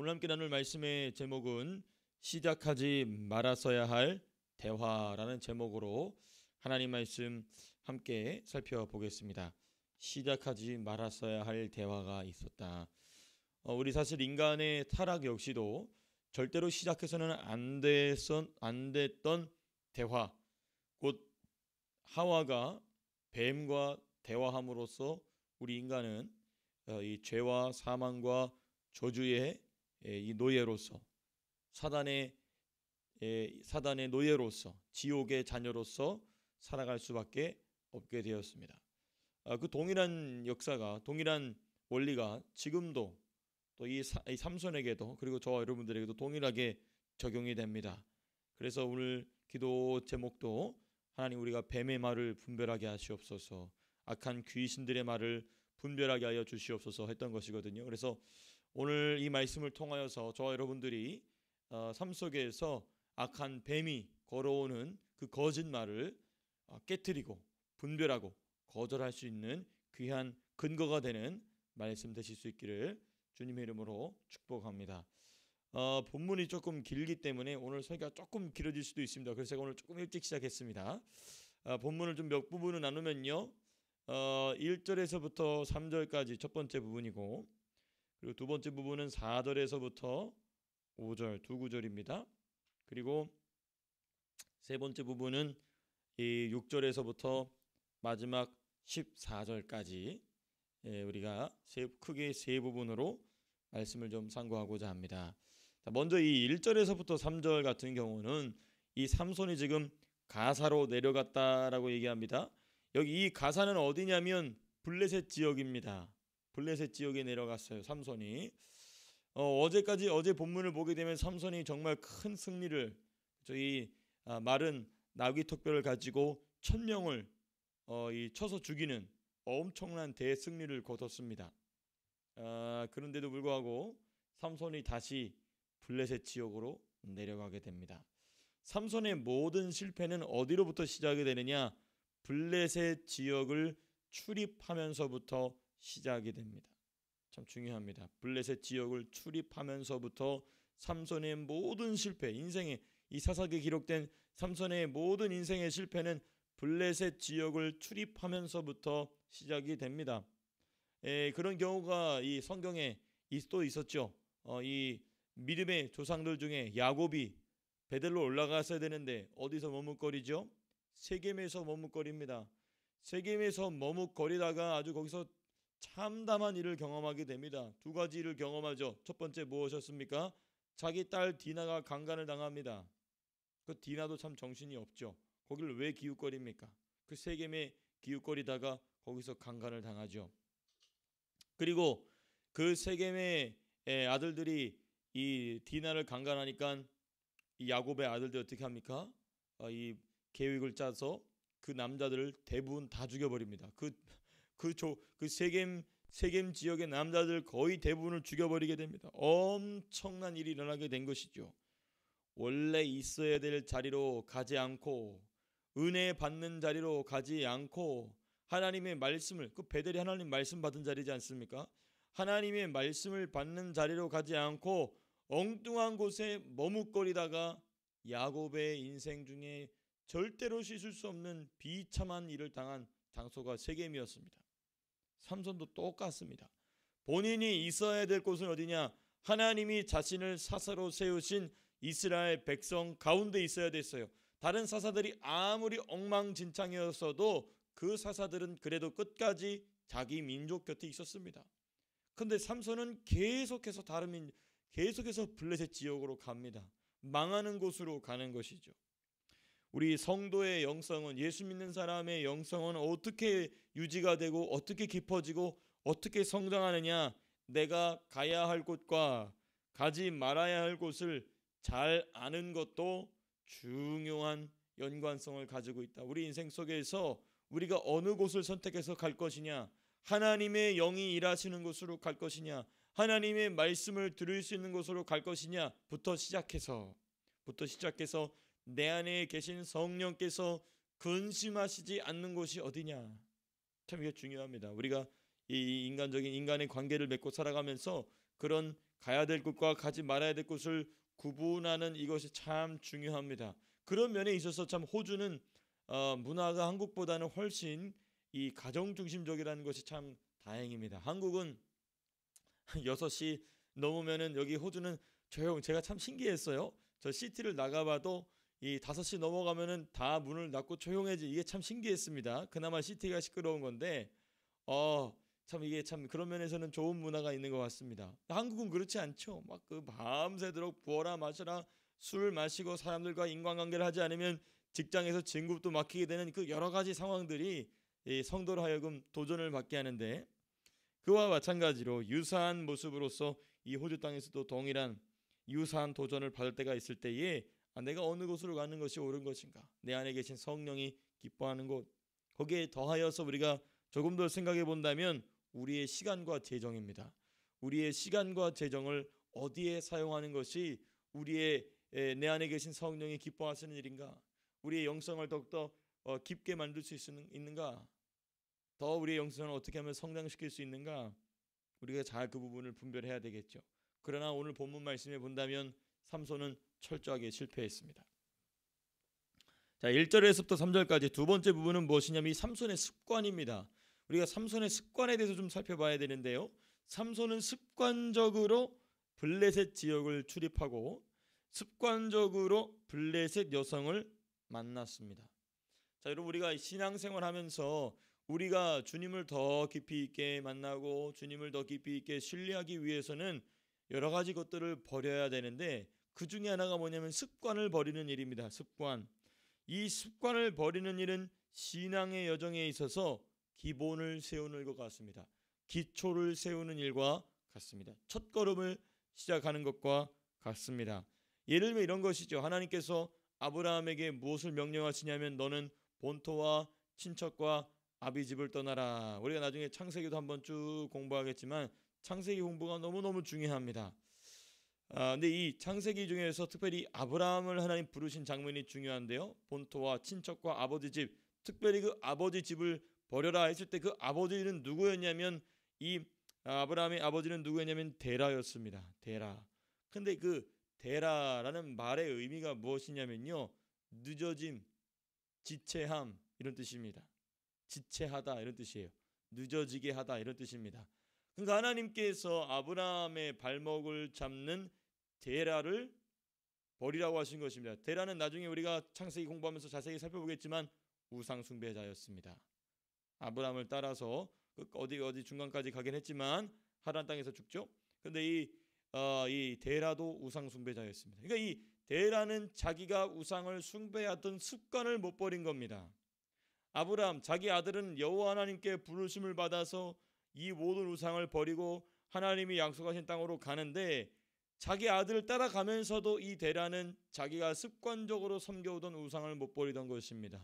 오늘 함께 나눌 말씀의 제목은 시작하지 말았어야 할 대화라는 제목으로 하나님 말씀 함께 살펴보겠습니다. 시작하지 말았어야 할 대화가 있었다. 우리 사실 인간의 타락 역시도 절대로 시작해서는 안 됐던 대화, 곧 하와가 뱀과 대화함으로써 우리 인간은 이 죄와 사망과 저주의 이 노예로서 사단의 노예로서 지옥의 자녀로서 살아갈 수밖에 없게 되었습니다. 그 동일한 역사가 동일한 원리가 지금도 또 이 삼손에게도 그리고 저와 여러분들에게도 동일하게 적용이 됩니다. 그래서 오늘 기도 제목도 하나님 우리가 뱀의 말을 분별하게 하시옵소서, 악한 귀신들의 말을 분별하게 하여 주시옵소서 했던 것이거든요. 그래서 오늘 이 말씀을 통하여서 저와 여러분들이 삶 속에서 악한 뱀이 걸어오는 그 거짓말을 깨트리고 분별하고 거절할 수 있는 귀한 근거가 되는 말씀 되실 수 있기를 주님의 이름으로 축복합니다. 본문이 조금 길기 때문에 오늘 설교가 조금 길어질 수도 있습니다. 그래서 제가 오늘 조금 일찍 시작했습니다. 본문을 좀 몇 부분을 나누면요, 1절에서부터 3절까지 첫 번째 부분이고, 그리고 두 번째 부분은 4절에서부터 5절 두 구절입니다. 그리고 세 번째 부분은 이 6절에서부터 마지막 14절까지 우리가 크게 세 부분으로 말씀을 좀 상고하고자 합니다. 먼저 이 1절에서부터 3절 같은 경우는 이 삼손이 지금 가사로 내려갔다라고 얘기합니다. 여기 이 가사는 어디냐면 블레셋 지역입니다. 블레셋 지역에 내려갔어요, 삼손이. 어제 본문을 보게 되면 삼손이 정말 큰 승리를, 저희 마른 나귀 턱뼈를 가지고 1000명을 쳐서 죽이는 엄청난 대승리를 거뒀습니다. 그런데도 불구하고 삼손이 다시 블레셋 지역으로 내려가게 됩니다. 삼손의 모든 실패는 어디로부터 시작이 되느냐? 블레셋 지역을 출입하면서부터 시작이 됩니다. 참 중요합니다. 블레셋 지역을 출입하면서부터 삼손의 모든 실패, 인생의 이 사사기에 기록된 삼손의 모든 인생의 실패는 블레셋 지역을 출입하면서부터 시작이 됩니다. 그런 경우가 이 성경에 또 있었죠. 이 믿음의 조상들 중에 야곱이 베델로 올라갔어야 되는데 어디서 머뭇거리죠? 세겜에서 머뭇거립니다. 세겜에서 머뭇거리다가 아주 거기서 참담한 일을 경험하게 됩니다. 두 가지 일을 경험하죠. 첫 번째 무엇이었습니까? 자기 딸 디나가 강간을 당합니다. 그 디나도 참 정신이 없죠. 거기를 왜 기웃거립니까? 그 세겜에 기웃거리다가 거기서 강간을 당하죠. 그리고 그 세겜의 아들들이 이 디나를 강간하니까 이 야곱의 아들들이 어떻게 합니까? 이 계획을 짜서 그 남자들을 대부분 다 죽여버립니다. 그 세겜 지역의 남자들 거의 대부분을 죽여버리게 됩니다. 엄청난 일이 일어나게 된 것이죠. 원래 있어야 될 자리로 가지 않고 은혜 받는 자리로 가지 않고 하나님의 말씀을, 그 베델이 하나님 말씀 받은 자리지 않습니까? 하나님의 말씀을 받는 자리로 가지 않고 엉뚱한 곳에 머뭇거리다가 야곱의 인생 중에 절대로 씻을 수 없는 비참한 일을 당한 장소가 세겜이었습니다. 삼손도 똑같습니다. 본인이 있어야 될 곳은 어디냐? 하나님이 자신을 사사로 세우신 이스라엘 백성 가운데 있어야 됐어요. 다른 사사들이 아무리 엉망진창이었어도 그 사사들은 그래도 끝까지 자기 민족 곁에 있었습니다. 그런데 삼손은 계속해서 계속해서 블레셋 지역으로 갑니다. 망하는 곳으로 가는 것이죠. 우리 성도의 영성은, 예수 믿는 사람의 영성은 어떻게 유지가 되고 어떻게 깊어지고 어떻게 성장하느냐? 내가 가야 할 곳과 가지 말아야 할 곳을 잘 아는 것도 중요한 연관성을 가지고 있다. 우리 인생 속에서 우리가 어느 곳을 선택해서 갈 것이냐, 하나님의 영이 일하시는 곳으로 갈 것이냐, 하나님의 말씀을 들을 수 있는 곳으로 갈 것이냐부터 시작해서 내 안에 계신 성령께서 근심하시지 않는 곳이 어디냐. 참 이게 중요합니다. 우리가 이 인간의 관계를 맺고 살아가면서 그런 가야 될 곳과 가지 말아야 될 곳을 구분하는 이것이 참 중요합니다. 그런 면에 있어서 참 호주는 문화가 한국보다는 훨씬 이 가정 중심적이라는 것이 참 다행입니다. 한국은 6시 넘으면은 여기 호주는 제가 참 신기했어요. 저 시티를 나가봐도 이 5시 넘어가면은 다 문을 닫고 조용해지. 이게 참 신기했습니다. 그나마 시티가 시끄러운 건데 참 이게 참 그런 면에서는 좋은 문화가 있는 것 같습니다. 한국은 그렇지 않죠. 막 그 밤새도록 부어라 마셔라 술 마시고 사람들과 인간관계를 하지 않으면 직장에서 진급도 막히게 되는 그 여러 가지 상황들이 이 성도로 하여금 도전을 받게 하는데, 그와 마찬가지로 유사한 모습으로서 이 호주 땅에서도 동일한 유사한 도전을 받을 때가 있을 때에 내가 어느 곳으로 가는 것이 옳은 것인가, 내 안에 계신 성령이 기뻐하는 곳, 거기에 더하여서 우리가 조금 더 생각해 본다면 우리의 시간과 재정입니다. 우리의 시간과 재정을 어디에 사용하는 것이 우리의 내 안에 계신 성령이 기뻐하시는 일인가, 우리의 영성을 더욱더 깊게 만들 수 있는가, 더 우리의 영성을 어떻게 하면 성장시킬 수 있는가, 우리가 잘 그 부분을 분별해야 되겠죠. 그러나 오늘 본문 말씀에 본다면 삼손은 철저하게 실패했습니다. 자, 1절에서부터 3절까지 두 번째 부분은 무엇이냐면 이 삼손의 습관입니다. 우리가 삼손의 습관에 대해서 좀 살펴봐야 되는데요. 삼손은 습관적으로 블레셋 지역을 출입하고 습관적으로 블레셋 여성을 만났습니다. 자, 여러분, 우리가 신앙생활 하면서 우리가 주님을 더 깊이 있게 만나고 주님을 더 깊이 있게 신뢰하기 위해서는 여러 가지 것들을 버려야 되는데, 그 중에 하나가 뭐냐면 습관을 버리는 일입니다. 습관. 이 습관을 버리는 일은 신앙의 여정에 있어서 기본을 세우는 것 같습니다. 기초를 세우는 일과 같습니다. 첫 걸음을 시작하는 것과 같습니다. 예를 들면 이런 것이죠. 하나님께서 아브라함에게 무엇을 명령하시냐면 너는 본토와 친척과 아비집을 떠나라. 우리가 나중에 창세기도 한번 쭉 공부하겠지만 창세기 공부가 너무너무 중요합니다. 근데 이 창세기 중에서 특별히 아브라함을 하나님 부르신 장면이 중요한데요. 본토와 친척과 아버지 집, 특별히 그 아버지 집을 버려라 했을 때 그 아버지는 누구였냐면 이 아브라함의 아버지는 누구였냐면 데라였습니다. 데라. 근데 그 데라라는 말의 의미가 무엇이냐면요, 늦어짐, 지체함 이런 뜻입니다. 지체하다 이런 뜻이에요. 늦어지게 하다 이런 뜻입니다. 그러니까 하나님께서 아브라함의 발목을 잡는 데라를 버리라고 하신 것입니다. 데라는 나중에 우리가 창세기 공부하면서 자세히 살펴보겠지만 우상 숭배자였습니다. 아브라함을 따라서 어디 중간까지 가긴 했지만 하란 땅에서 죽죠. 그런데 이 데라도 우상 숭배자였습니다. 그러니까 이 데라는 자기가 우상을 숭배하던 습관을 못 버린 겁니다. 아브라함 자기 아들은 여호와 하나님께 부르심을 받아서 이 모든 우상을 버리고 하나님이 약속하신 땅으로 가는데, 자기 아들을 따라가면서도 이 데라는 자기가 습관적으로 섬겨오던 우상을 못 버리던 것입니다.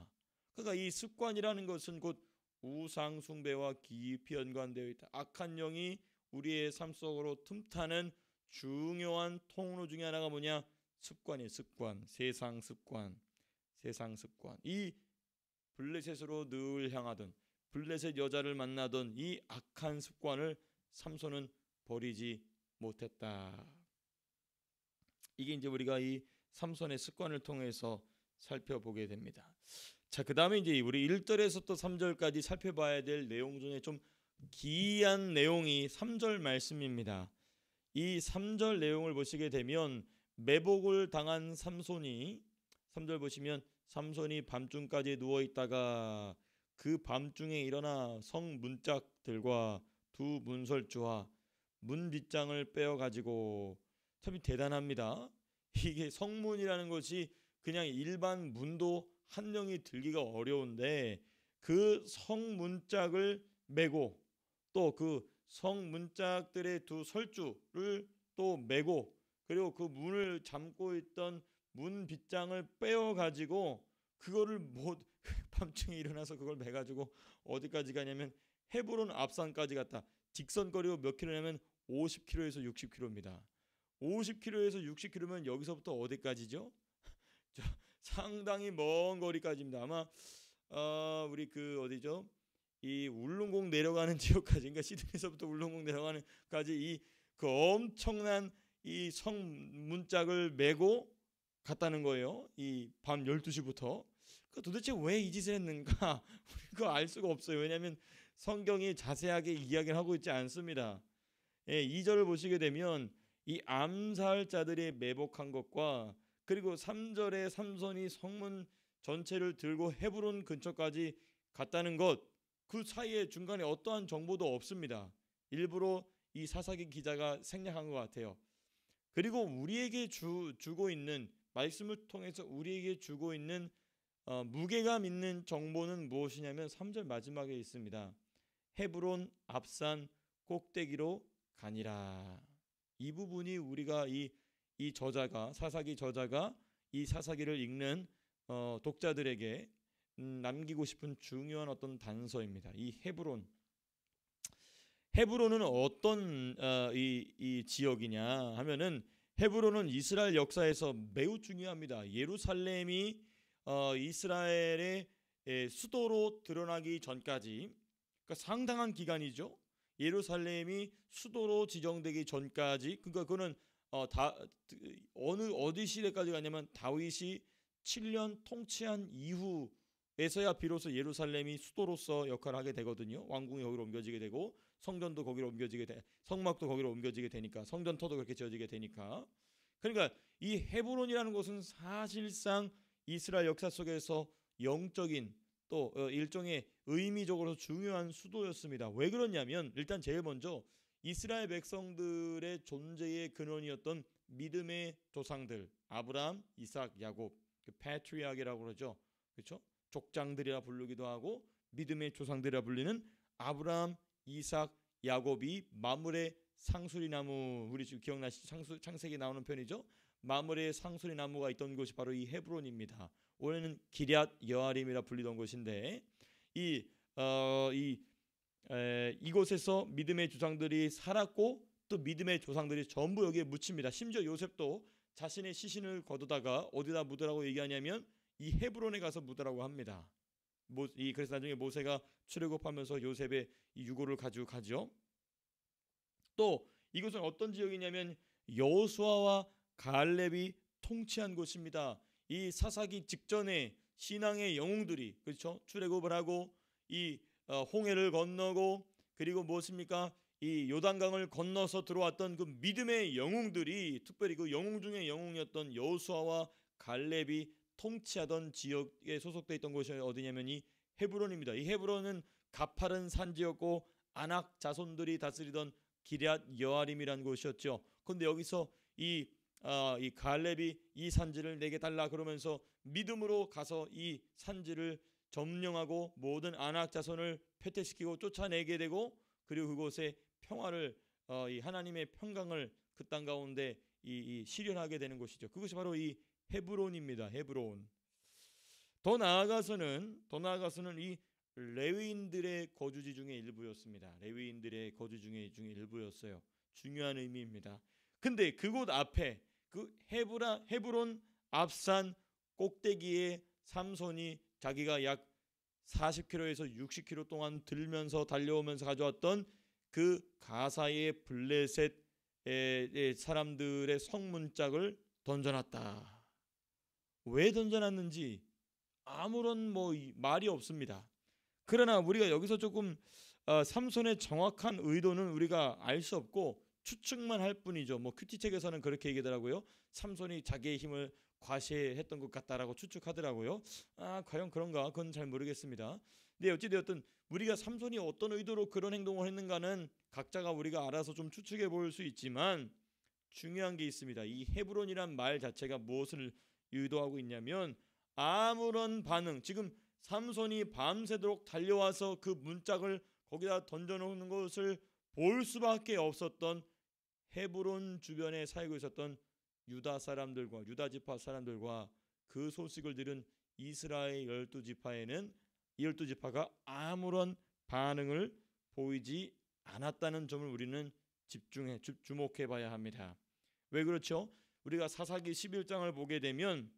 그러니까 이 습관이라는 것은 곧 우상 숭배와 깊이 연관되어 있다. 악한 영이 우리의 삶 속으로 틈타는 중요한 통로 중에 하나가 뭐냐? 습관이에요. 습관, 세상 습관. 이 블레셋으로 늘 향하던, 블레셋 여자를 만나던 이 악한 습관을 삼손은 버리지 못했다. 이게 이제 우리가 이 삼손의 습관을 통해서 살펴보게 됩니다. 자, 그 다음에 이제 우리 1절에서 또 3절까지 살펴봐야 될 내용 중에 좀 기이한 내용이 3절 말씀입니다. 이 3절 내용을 보시게 되면 매복을 당한 삼손이, 3절 보시면 삼손이 밤중까지 누워있다가 그 밤중에 일어나 성 문짝들과 두 문설주와 문빗장을 빼어가지고, 참 대단합니다. 이게 성문이라는 것이 그냥 일반 문도 한 명이 들기가 어려운데 그 성문짝을 메고 또 그 성문짝들의 두 설주를 또 메고, 그리고 그 문을 잠고 있던 문 빗장을 빼어가지고 그거를 밤중에 일어나서 그걸 매가지고 어디까지 가냐면 헤브론 앞산까지 갔다. 직선거리로 몇 킬로냐면 50km에서 60km입니다. 50km에서 60km면 여기서부터 어디까지죠? 상당히 먼 거리까지입니다. 아마 우리 그 어디죠? 이 울릉공 내려가는 지역까지, 그러니까 시드니에서부터 울릉공 내려가는까지 이 그 엄청난 이 성 문짝을 메고 갔다는 거예요. 이 밤 12시부터. 그 도대체 왜 이 짓을 했는가? 그거 알 수가 없어요. 왜냐하면 성경이 자세하게 이야기를 하고 있지 않습니다. 예, 2절을 보시게 되면 이 암살자들이 매복한 것과 그리고 3절에 삼손이 성문 전체를 들고 헤브론 근처까지 갔다는 것, 그 사이에 중간에 어떠한 정보도 없습니다. 일부러 이 사사기 기자가 생략한 것 같아요. 그리고 우리에게 주고 있는 말씀을 통해서 우리에게 주고 있는 무게감 있는 정보는 무엇이냐면 3절 마지막에 있습니다. 헤브론 앞산 꼭대기로 가니라. 이 부분이 우리가 이 저자가 사사기 저자가 이 사사기를 읽는 독자들에게 남기고 싶은 중요한 어떤 단서입니다. 이 헤브론은 어떤 이 지역이냐 하면은 헤브론은 이스라엘 역사에서 매우 중요합니다. 예루살렘이 이스라엘의 수도로 드러나기 전까지, 그러니까 상당한 기간이죠. 예루살렘이 수도로 지정되기 전까지, 그러니까 그거는 어디 시대까지 가냐면 다윗이 7년 통치한 이후에서야 비로소 예루살렘이 수도로서 역할을 하게 되거든요. 왕궁이 거기로 옮겨지게 되고 성전도 거기로 옮겨지게 돼, 성막도 거기로 옮겨지게 되니까, 성전터도 그렇게 지어지게 되니까. 그러니까 이 헤브론이라는 곳은 사실상 이스라엘 역사 속에서 영적인 또 일종의 의미적으로 중요한 수도였습니다. 왜 그러냐면 일단 제일 먼저 이스라엘 백성들의 존재의 근원이었던 믿음의 조상들 아브라함, 이삭, 야곱, 그 패트리아크라고 그러죠. 그렇죠? 족장들이라 부르기도 하고 믿음의 조상들이라 불리는 아브라함, 이삭, 야곱이 마므레 상수리나무, 우리 지금 기억나시죠? 창세기 나오는 편이죠. 마므레 상수리나무가 있던 곳이 바로 이 헤브론입니다. 원래는 기럇 여아림이라 불리던 곳인데 이곳에서 믿음의 조상들이 살았고 또 믿음의 조상들이 전부 여기에 묻힙니다. 심지어 요셉도 자신의 시신을 거두다가 어디다 묻으라고 얘기하냐면 이 헤브론에 가서 묻으라고 합니다. 그래서 나중에 모세가 출애굽하면서 요셉의 이 유고를 가지고 가죠. 또 이곳은 어떤 지역이냐면 여호수아와 갈렙이 통치한 곳입니다. 이 사사기 직전에 신앙의 영웅들이, 그렇죠, 출애굽을 하고 이 홍해를 건너고 그리고 무엇입니까? 이 요단강을 건너서 들어왔던 그 믿음의 영웅들이, 특별히 그 영웅 중에 영웅이었던 여호수아와 갈렙이 통치하던 지역에 소속되어 있던 곳이 어디냐면 이 헤브론입니다. 이 헤브론은 가파른 산지였고 아낙 자손들이 다스리던 기럇 여아림이라는 곳이었죠. 그런데 여기서 이 갈렙이 이 산지를 내게 달라 그러면서 믿음으로 가서 이 산지를 점령하고 모든 아낙 자손을 패퇴시키고 쫓아내게 되고, 그리고 그곳에 평화를 이 하나님의 평강을 그 땅 가운데 실현하게 되는 곳이죠. 그것이 바로 이 헤브론입니다. 헤브론. 더 나아가서는 이 레위인들의 거주지 중에 일부였습니다. 레위인들의 거주 중에 일부였어요. 중요한 의미입니다. 근데 그곳 앞에 그 헤브론 앞산 꼭대기에 삼손이 자기가 약 40km에서 60km 동안 들면서 달려오면서 가져왔던 그 가사의 블레셋의 사람들의 성문짝을 던져놨다. 왜 던져놨는지 아무런 말이 없습니다. 그러나 우리가 여기서 조금 삼손의 정확한 의도는 우리가 알 수 없고 추측만 할 뿐이죠. 큐티책에서는 그렇게 얘기하더라고요. 삼손이 자기의 힘을 과시했던 것 같다라고 추측하더라고요. 과연 그런가? 그건 잘 모르겠습니다. 근데 어찌되었든 우리가 삼손이 어떤 의도로 그런 행동을 했는가는 각자가 우리가 알아서 좀 추측해 볼 수 있지만 중요한 게 있습니다. 이 헤브론이란 말 자체가 무엇을 의도하고 있냐면 아무런 반응, 지금 삼손이 밤새도록 달려와서 그 문짝을 거기다 던져놓는 것을 볼 수밖에 없었던 헤브론 주변에 살고 있었던 유다 사람들과 유다 지파 사람들과 그 소식을 들은 이스라엘 12지파에는 이 12지파가 아무런 반응을 보이지 않았다는 점을 우리는 주목해 봐야 합니다. 왜 그렇죠? 우리가 사사기 11장을 보게 되면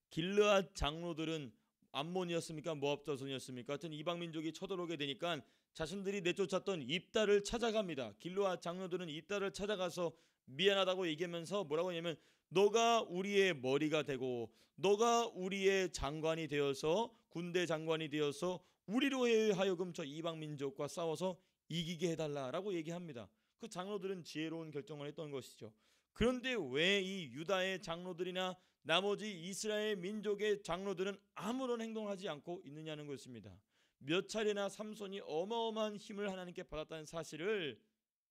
길르앗 장로들은 암몬이었습니까? 모압 자손이었습니까? 하여튼 이방 민족이 쳐들어오게 되니까 자신들이 내쫓았던 입다를 찾아갑니다. 길르앗 장로들은 입다를 찾아가서 미안하다고 얘기하면서 뭐라고 하냐면 너가 우리의 머리가 되고 너가 우리의 장관이 되어서 군대 장관이 되어서 우리로 하여금 저 이방 민족과 싸워서 이기게 해달라라고 얘기합니다. 그 장로들은 지혜로운 결정을 했던 것이죠. 그런데 왜 이 유다의 장로들이나 나머지 이스라엘 민족의 장로들은 아무런 행동을 하지 않고 있느냐는 것입니다. 몇 차례나 삼손이 어마어마한 힘을 하나님께 받았다는 사실을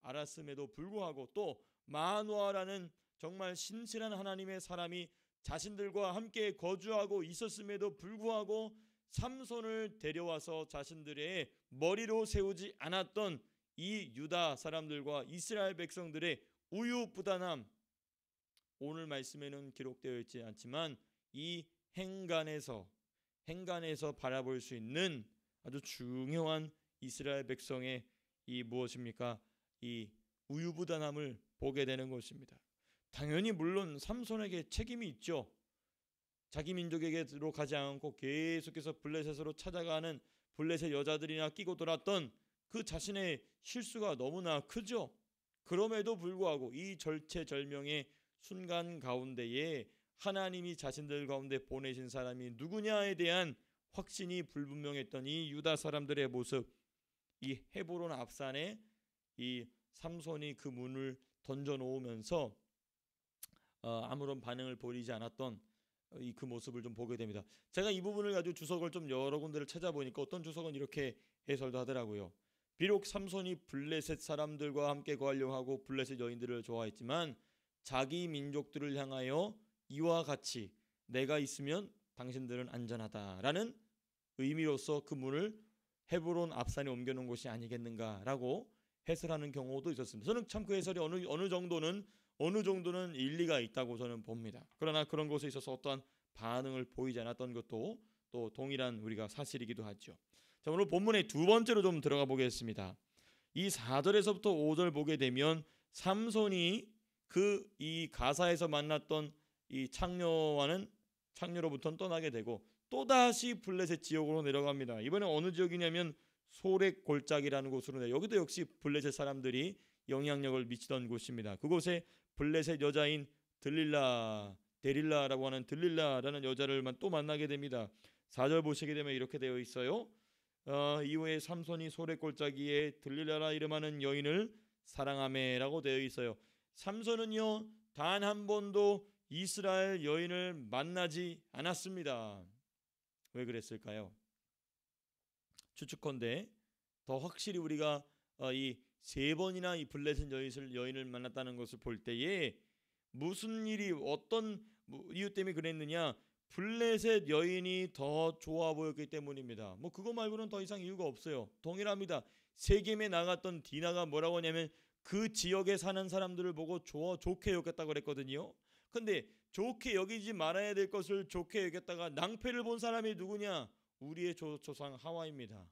알았음에도 불구하고 또 마노아라는 정말 신실한 하나님의 사람이 자신들과 함께 거주하고 있었음에도 불구하고 삼손을 데려와서 자신들의 머리로 세우지 않았던 이 유다 사람들과 이스라엘 백성들의 우유부단함, 오늘 말씀에는 기록되어 있지 않지만 이 행간에서 바라볼 수 있는 아주 중요한 이스라엘 백성의 이 무엇입니까? 이 우유부단함을 보게 되는 것입니다. 당연히 물론 삼손에게 책임이 있죠. 자기 민족에게로 가지 않고 계속해서 블레셋으로 찾아가는 블레셋 여자들이나 끼고 돌았던 그 자신의 실수가 너무나 크죠. 그럼에도 불구하고 이 절체절명의 순간 가운데에 하나님이 자신들 가운데 보내신 사람이 누구냐에 대한 확신이 불분명했던 이 유다 사람들의 모습, 이 헤브론 앞산에 이 삼손이 그 문을 던져 놓으면서 아무런 반응을 보이지 않았던 그 모습을 좀 보게 됩니다. 제가 이 부분을 가지고 주석을 좀 여러 군데를 찾아보니까 어떤 주석은 이렇게 해설도 하더라고요. 비록 삼손이 블레셋 사람들과 함께 거하려고 하고 블레셋 여인들을 좋아했지만 자기 민족들을 향하여 이와 같이 내가 있으면 당신들은 안전하다라는 의미로서 그 문을 헤브론 앞산에 옮겨놓은 것이 아니겠는가라고 해설하는 경우도 있었습니다. 저는 참 그 해설이 어느 정도는 일리가 있다고 저는 봅니다. 그러나 그런 것에 있어서 어떠한 반응을 보이지 않았던 것도 또 동일한 우리가 사실이기도 하죠. 자, 오늘 본문의 두 번째로 좀 들어가 보겠습니다. 이 4절에서부터 5절 보게 되면 삼손이 이 가사에서 만났던 이 창녀로부터는 떠나게 되고 또다시 블레셋 지역으로 내려갑니다. 이번에 어느 지역이냐면 소렉 골짜기라는 곳으로 내려. 여기도 역시 블레셋 사람들이 영향력을 미치던 곳입니다. 그곳에 블레셋 여자인 데릴라라고 하는 들릴라라는 여자를 또 만나게 됩니다. 4절 보시게 되면 이렇게 되어 있어요. 이후에 삼손이 소렉 골짜기에 들릴라라 이름하는 여인을 사랑하매라고 되어 있어요. 삼손은요 단 한 번도 이스라엘 여인을 만나지 않았습니다. 왜 그랬을까요? 추측컨대 더 확실히 우리가 이 세 번이나 이 블레셋 여인을 만났다는 것을 볼 때에 무슨 일이 어떤 이유 때문에 그랬느냐, 블레셋 여인이 더 좋아 보였기 때문입니다. 그거 말고는 더 이상 이유가 없어요. 동일합니다. 세겜에 나갔던 디나가 뭐라고 하냐면 그 지역에 사는 사람들을 보고 좋게 여겼다고 그랬거든요. 근데 좋게 여기지 말아야 될 것을 좋게 여겼다가 낭패를 본 사람이 누구냐? 우리의 조상 하와입니다.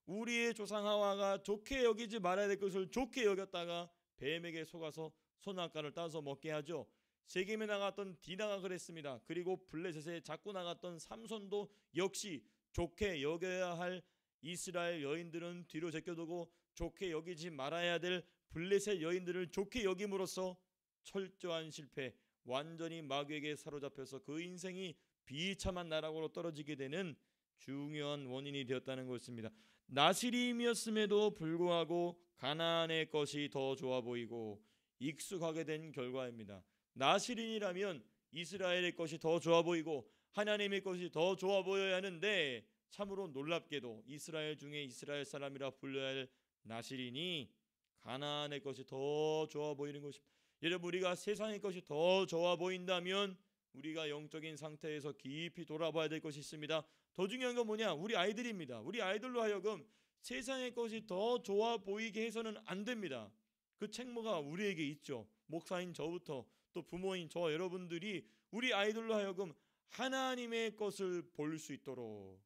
우리의 조상 하와가 좋게 여기지 말아야 될 것을 좋게 여겼다가 뱀에게 속아서 선악과를 따서 먹게 하죠. 세겜에 나갔던 디나가 그랬습니다. 그리고 블레셋에 자꾸 나갔던 삼손도 역시 좋게 여겨야 할 이스라엘 여인들은 뒤로 제껴두고 좋게 여기지 말아야 될 블레셋 여인들을 좋게 여김으로써 철저한 실패, 완전히 마귀에게 사로잡혀서 그 인생이 비참한 나락으로 떨어지게 되는 중요한 원인이 되었다는 것입니다. 나시림이었음에도 불구하고 가나안의 것이 더 좋아 보이고 익숙하게 된 결과입니다. 나시린이라면 이스라엘의 것이 더 좋아 보이고 하나님의 것이 더 좋아 보여야 하는데 참으로 놀랍게도 이스라엘 중에 이스라엘 사람이라 불려야 할 나시린이 가나안의 것이 더 좋아 보이는 것입니다. 여러분, 우리가 세상의 것이 더 좋아 보인다면 우리가 영적인 상태에서 깊이 돌아봐야 될 것이 있습니다. 더 중요한 건 뭐냐? 우리 아이들입니다. 우리 아이들로 하여금 세상의 것이 더 좋아 보이게 해서는 안 됩니다. 그 책무가 우리에게 있죠. 목사인 저부터 또 부모인 저 여러분들이 우리 아이들로 하여금 하나님의 것을 볼 수 있도록,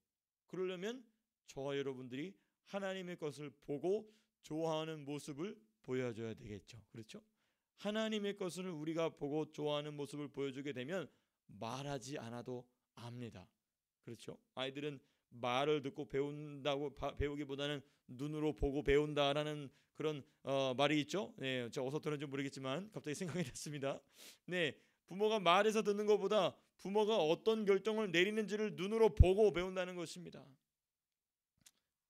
그러려면 저와 여러분들이 하나님의 것을 보고 좋아하는 모습을 보여줘야 되겠죠. 그렇죠? 하나님의 것을 우리가 보고 좋아하는 모습을 보여주게 되면 말하지 않아도 압니다. 그렇죠? 아이들은 말을 듣고 배우기보다는 눈으로 보고 배운다라는 그런 말이 있죠. 네, 제가 어디서 들었는지 모르겠지만 갑자기 생각이 났습니다. 네, 부모가 말해서 듣는 것보다 부모가 어떤 결정을 내리는지를 눈으로 보고 배운다는 것입니다.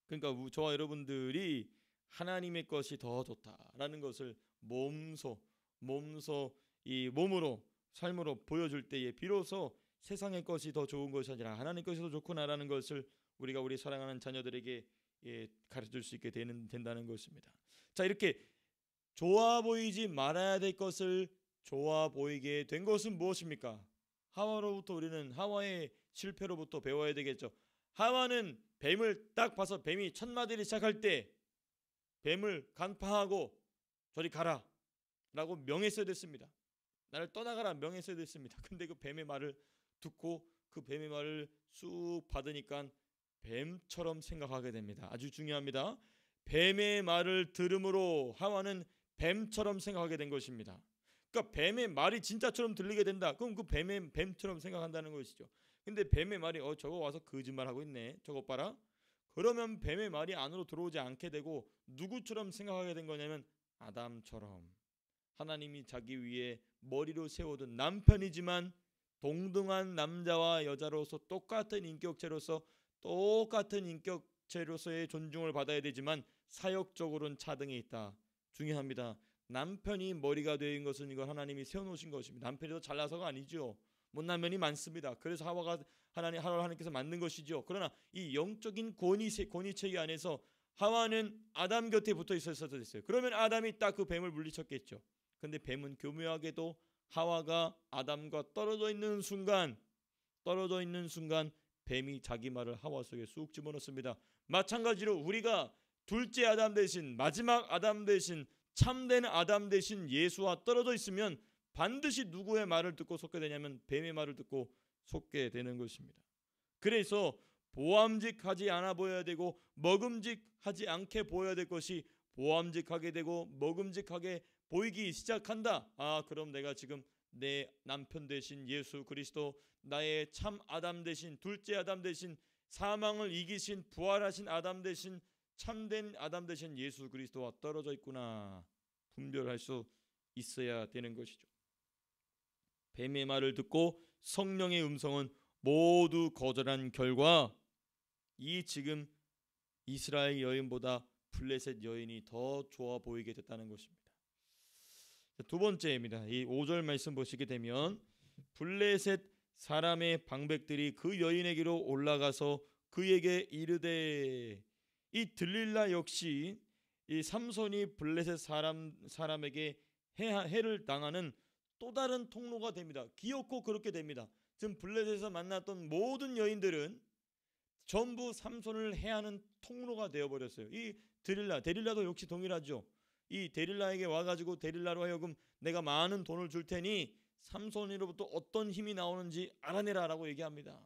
그러니까 저와 여러분들이 하나님의 것이 더 좋다라는 것을 몸소 이 몸으로 삶으로 보여줄 때에 비로소 세상의 것이 더 좋은 것이 아니라 하나님의 것이 더 좋구나라는 것을 우리가 우리 사랑하는 자녀들에게 가르쳐줄 수 있게 된다는 것입니다. 자, 이렇게 좋아 보이지 말아야 될 것을 좋아 보이게 된 것은 무엇입니까? 하와로부터 우리는 하와의 실패로부터 배워야 되겠죠. 하와는 뱀을 딱 봐서 뱀이 첫 마디를 시작할 때 뱀을 간파하고 저리 가라 라고 명했어야 됐습니다. 나를 떠나가라 명했어야 됐습니다. 근데 그 뱀의 말을 듣고 그 뱀의 말을 쑥 받으니까 뱀처럼 생각하게 됩니다. 아주 중요합니다. 뱀의 말을 들음으로 하와는 뱀처럼 생각하게 된 것입니다. 그러니까 뱀의 말이 진짜처럼 들리게 된다. 그럼 그 뱀처럼 생각한다는 것이죠. 근데 뱀의 말이 저거 와서 거짓말하고 있네. 저거 봐라. 그러면 뱀의 말이 안으로 들어오지 않게 되고 누구처럼 생각하게 된 거냐면 아담처럼 하나님이 자기 위에 머리로 세워둔 남편이지만 동등한 남자와 여자로서 똑같은 인격체로서의 존중을 받아야 되지만 사역적으로는 차등에 있다. 중요합니다. 남편이 머리가 되는 것은 이거 하나님이 세워놓으신 것입니다. 남편이 더 잘나서가 아니죠. 못난 면이 많습니다. 그래서 하와를 하나님께서 만든 것이죠. 그러나 이 영적인 권위체계 안에서 하와는 아담 곁에 붙어 있었어야 됐어요. 그러면 아담이 딱 그 뱀을 물리쳤겠죠. 근데 뱀은 교묘하게도 하와가 아담과 떨어져 있는 순간 뱀이 자기 말을 하와 속에 쑥 집어넣습니다. 마찬가지로 우리가 둘째 아담 대신 마지막 아담 대신 참된 아담 대신 예수와 떨어져 있으면 반드시 누구의 말을 듣고 속게 되냐면 뱀의 말을 듣고 속게 되는 것입니다. 그래서 보암직하지 않아 보여야 되고 먹음직하지 않게 보여야 될 것이 보암직하게 되고 먹음직하게 보이기 시작한다. 그럼 내가 지금 내 남편 대신 예수 그리스도 나의 참 아담 대신 둘째 아담 대신 사망을 이기신 부활하신 아담 대신 참된 아담 대신 예수 그리스도와 떨어져 있구나 분별할 수 있어야 되는 것이죠. 뱀의 말을 듣고 성령의 음성은 모두 거절한 결과 이 지금 이스라엘 여인보다 블레셋 여인이 더 좋아 보이게 됐다는 것입니다. 두 번째입니다. 이 5절 말씀 보시게 되면 블레셋 사람의 방백들이 그 여인에게로 올라가서 그에게 이르되 이 들릴라 역시 이 삼손이 블레셋 사람에게 해를 당하는 또 다른 통로가 됩니다. 기어코 그렇게 됩니다. 지금 블레셋에서 만났던 모든 여인들은 전부 삼손을 해하는 통로가 되어버렸어요. 이 데릴라도 역시 동일하죠. 이 데릴라에게 와가지고 데릴라로 하여금 내가 많은 돈을 줄 테니 삼손으로부터 어떤 힘이 나오는지 알아내라라고 얘기합니다.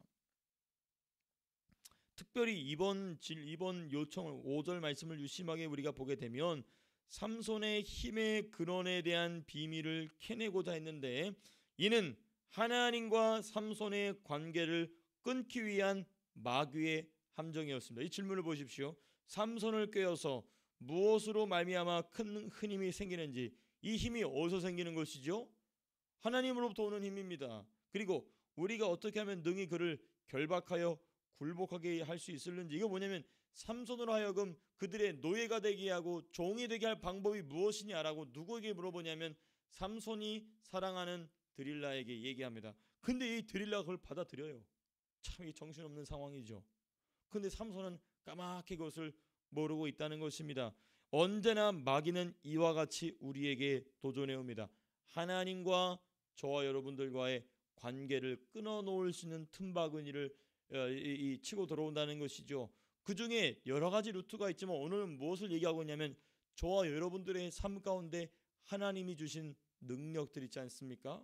특별히 이번 요청을 5절 말씀을 유심하게 우리가 보게 되면 삼손의 힘의 근원에 대한 비밀을 캐내고자 했는데 이는 하나님과 삼손의 관계를 끊기 위한 마귀의 함정이었습니다. 이 질문을 보십시오. 삼손을 꿰어서 무엇으로 말미암아 큰 힘이 생기는지 이 힘이 어디서 생기는 것이죠? 하나님으로부터 오는 힘입니다. 그리고 우리가 어떻게 하면 능히 그를 결박하여 굴복하게 할 수 있을는지 이거 뭐냐면 삼손으로 하여금 그들의 노예가 되게 하고 종이 되게 할 방법이 무엇이냐라고 누구에게 물어보냐면 삼손이 사랑하는 드릴라에게 얘기합니다. 근데 이 드릴라가 그걸 받아들여요. 참 이 정신없는 상황이죠. 근데 삼손은 까맣게 그것을 모르고 있다는 것입니다. 언제나 마귀는 이와 같이 우리에게 도전해 옵니다. 하나님과 저와 여러분들과의 관계를 끊어놓을 수 있는 틈바구니를 치고 들어온다는 것이죠. 그 중에 여러 가지 루트가 있지만 오늘은 무엇을 얘기하고 있냐면 저와 여러분들의 삶 가운데 하나님이 주신 능력들 있지 않습니까?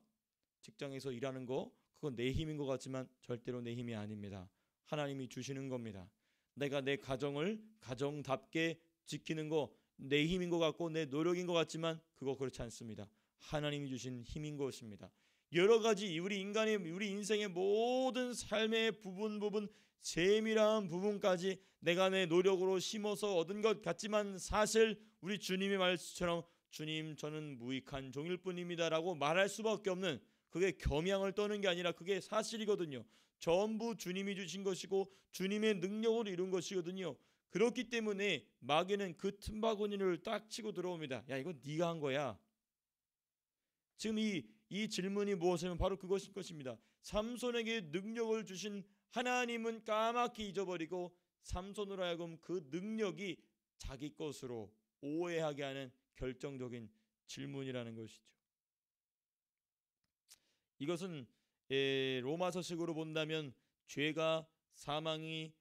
직장에서 일하는 거 그건 내 힘인 것 같지만 절대로 내 힘이 아닙니다. 하나님이 주시는 겁니다. 내가 내 가정을 가정답게 지키는 거 내 힘인 것 같고 내 노력인 것 같지만 그거 그렇지 않습니다. 하나님이 주신 힘인 것입니다. 여러 가지 우리 인생의 모든 삶의 부분 세밀한 부분까지 내가 내 노력으로 심어서 얻은 것 같지만 사실 우리 주님의 말씀처럼 주님 저는 무익한 종일 뿐입니다 라고 말할 수밖에 없는, 그게 겸양을 떠는 게 아니라 그게 사실이거든요. 전부 주님이 주신 것이고 주님의 능력으로 이룬 것이거든요. 그렇기 때문에 마귀는 그 틈바구니를 딱 치고 들어옵니다. 야, 이거 네가 한 거야. 지금 이 질문이 무엇이냐면 바로 그것일 것입니다. 삼손에게 능력을 주신 하나님은 까맣게 잊어버리고 삼손으로 하여금 그 능력이 자기 것으로 오해하게 하는 결정적인 질문이라는 것이죠. 이것은 로마서식으로 본다면 죄가 사망의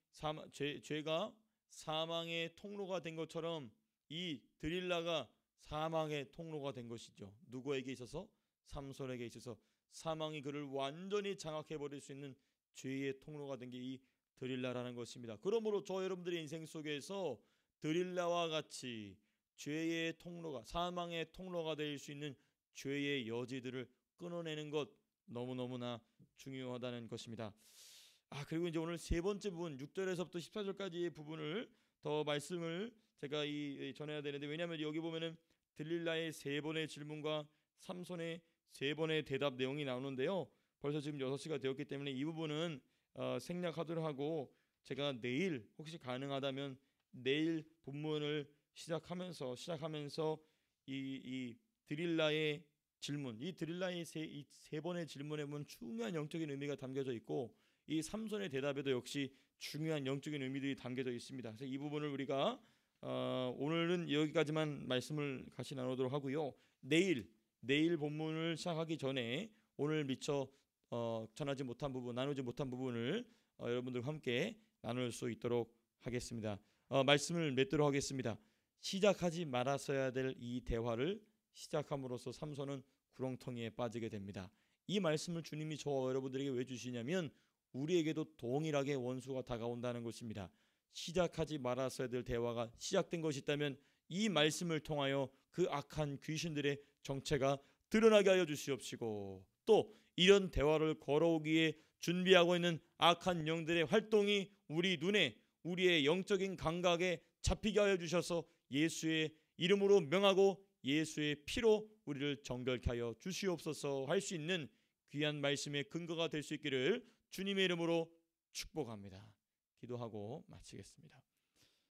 통로가 된 것처럼 이 드릴라가 사망의 통로가 된 것이죠. 누구에게 있어서? 삼손에게 있어서 사망이 그를 완전히 장악해 버릴 수 있는 죄의 통로가 된 게 이 드릴라라는 것입니다. 그러므로 저 여러분들의 인생 속에서 드릴라와 같이 죄의 통로가, 사망의 통로가 될 수 있는 죄의 여지들을 끊어내는 것 너무너무나 중요하다는 것입니다. 그리고 이제 오늘 세 번째 부분 6절에서부터 14절까지의 부분을 더 말씀을 제가 전해야 되는데, 왜냐하면 여기 보면은 들릴라의 세 번의 질문과 삼손의 세 번의 대답 내용이 나오는데요. 벌써 지금 6시가 되었기 때문에 이 부분은 생략하도록 하고, 제가 내일 혹시 가능하다면 내일 본문을 시작하면서 이 드릴라의 질문, 이 드릴라의 세 번의 질문에 보면 중요한 영적인 의미가 담겨져 있고, 이 삼손의 대답에도 역시 중요한 영적인 의미들이 담겨져 있습니다. 그래서 이 부분을 우리가 오늘은 여기까지만 말씀을 같이 나누도록 하고요. 내일 본문을 시작하기 전에 오늘 미처 전하지 못한 부분, 나누지 못한 부분을 여러분들과 함께 나눌 수 있도록 하겠습니다. 말씀을 맺도록 하겠습니다. 시작하지 말았어야 될 이 대화를 시작함으로써 삼손은 구렁텅이에 빠지게 됩니다. 이 말씀을 주님이 저와 여러분들에게 왜 주시냐면 우리에게도 동일하게 원수가 다가온다는 것입니다. 시작하지 말았어야 될 대화가 시작된 것이 있다면 이 말씀을 통하여 그 악한 귀신들의 정체가 드러나게 하여 주시옵시고, 또 이런 대화를 걸어오기에 준비하고 있는 악한 영들의 활동이 우리 눈에, 우리의 영적인 감각에 잡히게 하여 주셔서 예수의 이름으로 명하고 예수의 피로 우리를 정결케 하여 주시옵소서 할 수 있는 귀한 말씀의 근거가 될 수 있기를 주님의 이름으로 축복합니다. 기도하고 마치겠습니다.